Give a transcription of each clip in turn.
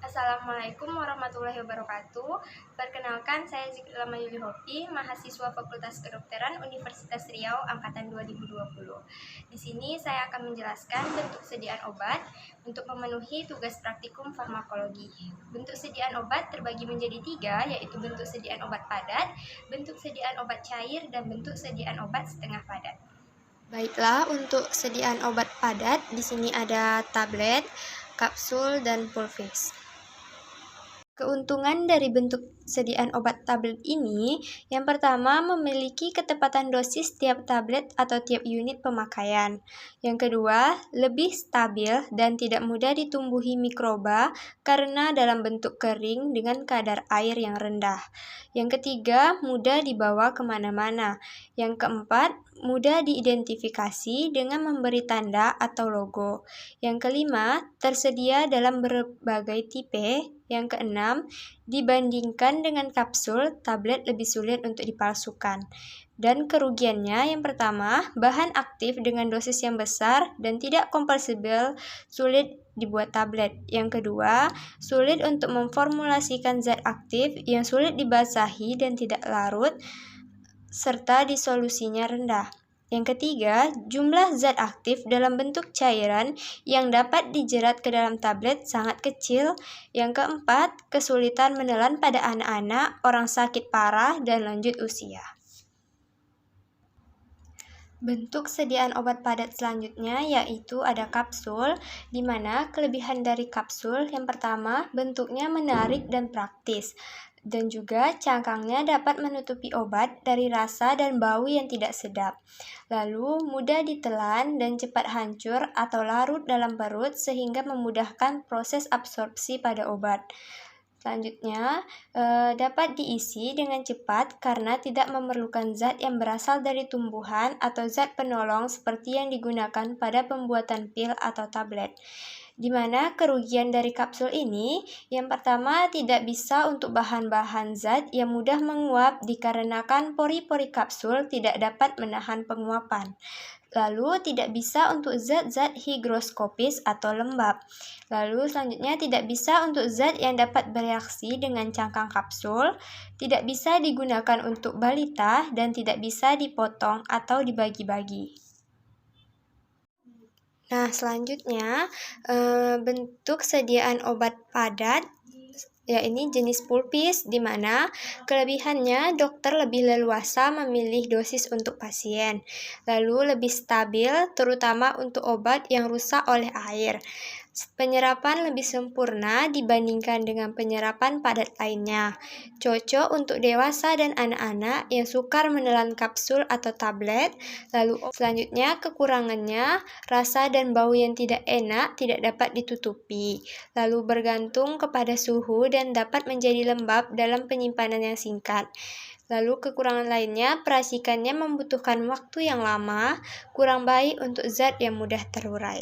Assalamualaikum warahmatullahi wabarakatuh. Perkenalkan, saya Zikrila Mayuli Hopi, mahasiswa Fakultas Kedokteran Universitas Riau angkatan 2020. Di sini saya akan menjelaskan bentuk sediaan obat untuk memenuhi tugas praktikum farmakologi. Bentuk sediaan obat terbagi menjadi 3, yaitu bentuk sediaan obat padat, bentuk sediaan obat cair, dan bentuk sediaan obat setengah padat. Baiklah, untuk sediaan obat padat di sini ada tablet, kapsul, dan pulvis. Keuntungan dari bentuk sediaan obat tablet ini, yang pertama memiliki ketepatan dosis tiap tablet atau tiap unit pemakaian. Yang kedua, lebih stabil dan tidak mudah ditumbuhi mikroba karena dalam bentuk kering dengan kadar air yang rendah. Yang ketiga, mudah dibawa kemana-mana. Yang keempat, mudah diidentifikasi dengan memberi tanda atau logo. Yang kelima, tersedia dalam berbagai tipe. Yang keenam, dibandingkan dengan kapsul, tablet lebih sulit untuk dipalsukan. Dan kerugiannya, yang pertama, bahan aktif dengan dosis yang besar dan tidak kompatibel, sulit dibuat tablet. Yang kedua, sulit untuk memformulasikan zat aktif yang sulit dibasahi dan tidak larut, serta disolusinya rendah. Yang ketiga, jumlah zat aktif dalam bentuk cairan yang dapat dijerat ke dalam tablet sangat kecil. Yang keempat, kesulitan menelan pada anak-anak, orang sakit parah, dan lanjut usia. Bentuk sediaan obat padat selanjutnya yaitu ada kapsul, di mana kelebihan dari kapsul yang pertama bentuknya menarik dan praktis, dan juga cangkangnya dapat menutupi obat dari rasa dan bau yang tidak sedap. Lalu mudah ditelan dan cepat hancur atau larut dalam perut sehingga memudahkan proses absorpsi pada obat. Selanjutnya, dapat diisi dengan cepat karena tidak memerlukan zat yang berasal dari tumbuhan atau zat penolong seperti yang digunakan pada pembuatan pil atau tablet. Di mana kerugian dari kapsul ini, yang pertama tidak bisa untuk bahan-bahan zat yang mudah menguap dikarenakan pori-pori kapsul tidak dapat menahan penguapan. Lalu tidak bisa untuk zat-zat higroskopis atau lembab. Lalu selanjutnya tidak bisa untuk zat yang dapat bereaksi dengan cangkang kapsul, tidak bisa digunakan untuk balita, dan tidak bisa dipotong atau dibagi-bagi. Nah, selanjutnya bentuk sediaan obat padat, ya ini jenis pulvis, di mana kelebihannya dokter lebih leluasa memilih dosis untuk pasien, lalu lebih stabil terutama untuk obat yang rusak oleh air. Penyerapan lebih sempurna dibandingkan dengan penyerapan padat lainnya. Cocok untuk dewasa dan anak-anak yang sukar menelan kapsul atau tablet. Lalu selanjutnya kekurangannya, rasa dan bau yang tidak enak tidak dapat ditutupi. Lalu bergantung kepada suhu dan dapat menjadi lembab dalam penyimpanan yang singkat. Lalu kekurangan lainnya, peracikannya membutuhkan waktu yang lama, kurang baik untuk zat yang mudah terurai.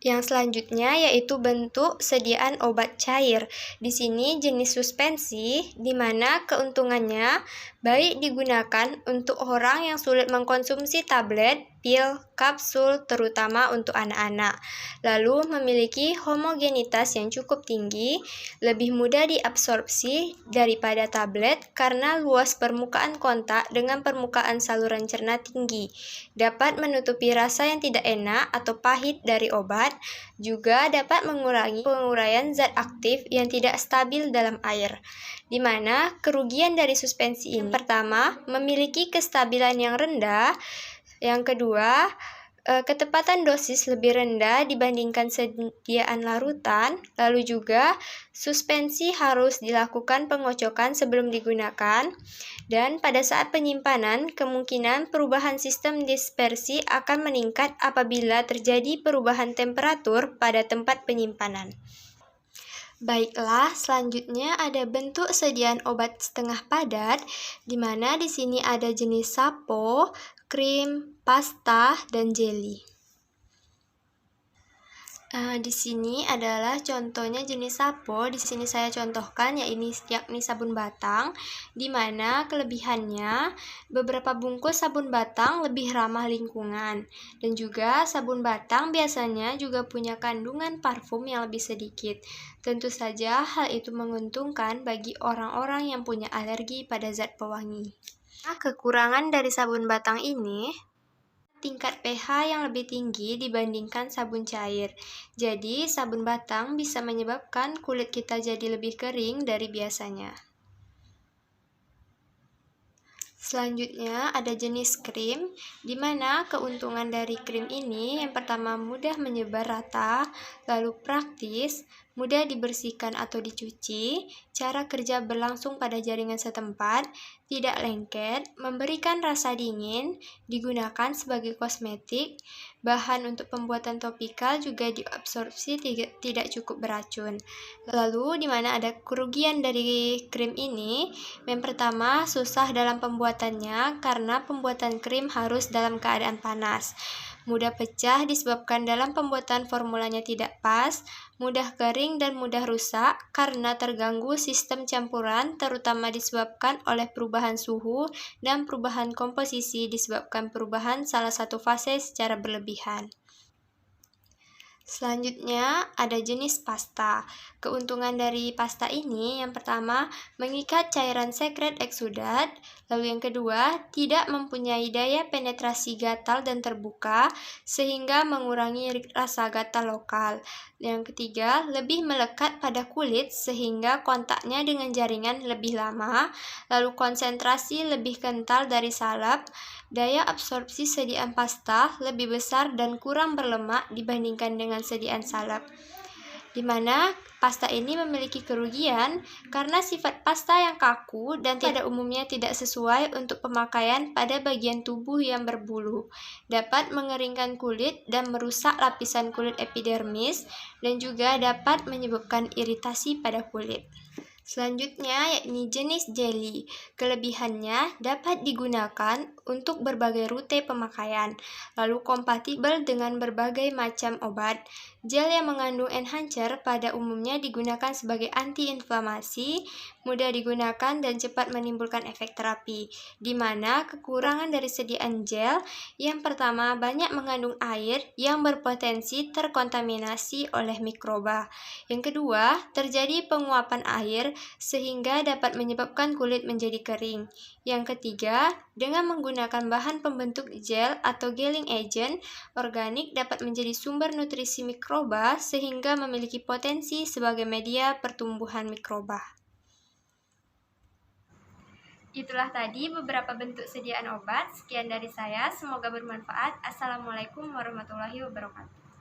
Yang selanjutnya yaitu bentuk sediaan obat cair. Di sini jenis suspensi, di mana keuntungannya baik digunakan untuk orang yang sulit mengkonsumsi tablet, pil, kapsul, terutama untuk anak-anak. Lalu memiliki homogenitas yang cukup tinggi, lebih mudah diabsorpsi daripada tablet karena luas permukaan kontak dengan permukaan saluran cerna tinggi. Dapat menutupi rasa yang tidak enak atau pahit dari obat, juga dapat mengurangi penguraian zat aktif yang tidak stabil dalam air. Di mana kerugian dari suspensi ini, pertama, memiliki kestabilan yang rendah. Yang kedua, ketepatan dosis lebih rendah dibandingkan sediaan larutan. Lalu juga suspensi harus dilakukan pengocokan sebelum digunakan. Dan pada saat penyimpanan, kemungkinan perubahan sistem dispersi akan meningkat apabila terjadi perubahan temperatur pada tempat penyimpanan. Baiklah, selanjutnya ada bentuk sediaan obat setengah padat, di mana di sini ada jenis sapo, krim, pasta, dan jeli. Di sini adalah contohnya jenis sampo. Di sini saya contohkan yakni sabun batang, di mana kelebihannya beberapa bungkus sabun batang lebih ramah lingkungan, dan juga sabun batang biasanya juga punya kandungan parfum yang lebih sedikit. Tentu saja hal itu menguntungkan bagi orang-orang yang punya alergi pada zat pewangi. Kekurangan dari sabun batang ini tingkat pH yang lebih tinggi dibandingkan sabun cair. Jadi, sabun batang bisa menyebabkan kulit kita jadi lebih kering dari biasanya. Selanjutnya ada jenis krim, di mana keuntungan dari krim ini yang pertama mudah menyebar rata, lalu praktis, mudah dibersihkan atau dicuci, cara kerja berlangsung pada jaringan setempat, tidak lengket, memberikan rasa dingin, digunakan sebagai kosmetik, bahan untuk pembuatan topikal juga diabsorpsi tidak cukup beracun. Lalu di mana ada kerugian dari krim ini? Yang pertama, susah dalam pembuatannya karena pembuatan krim harus dalam keadaan panas. Mudah pecah disebabkan dalam pembuatan formulanya tidak pas, mudah kering dan mudah rusak karena terganggu sistem campuran terutama disebabkan oleh perubahan suhu dan perubahan komposisi disebabkan perubahan salah satu fase secara berlebihan. Selanjutnya ada jenis pasta. Keuntungan dari pasta ini yang pertama mengikat cairan sekret eksudat, lalu yang kedua tidak mempunyai daya penetrasi gatal dan terbuka sehingga mengurangi rasa gatal lokal. Yang ketiga lebih melekat pada kulit sehingga kontaknya dengan jaringan lebih lama, lalu konsentrasi lebih kental dari salep. Daya absorpsi sediaan pasta lebih besar dan kurang berlemak dibandingkan dengan sediaan salep, di mana pasta ini memiliki kerugian karena sifat pasta yang kaku dan pada umumnya tidak sesuai untuk pemakaian pada bagian tubuh yang berbulu, dapat mengeringkan kulit dan merusak lapisan kulit epidermis, dan juga dapat menyebabkan iritasi pada kulit. Selanjutnya yakni jenis jelly. Kelebihannya dapat digunakan untuk berbagai rute pemakaian, lalu kompatibel dengan berbagai macam obat. Gel yang mengandung enhancer pada umumnya digunakan sebagai antiinflamasi, mudah digunakan dan cepat menimbulkan efek terapi. Di mana kekurangan dari sediaan gel yang pertama banyak mengandung air yang berpotensi terkontaminasi oleh mikroba. Yang kedua, terjadi penguapan air sehingga dapat menyebabkan kulit menjadi kering. Yang ketiga, dengan menggunakan bahan pembentuk gel atau gelling agent, organik dapat menjadi sumber nutrisi mikroba sehingga memiliki potensi sebagai media pertumbuhan mikroba. Itulah tadi beberapa bentuk sediaan obat. Sekian dari saya, semoga bermanfaat. Assalamualaikum warahmatullahi wabarakatuh.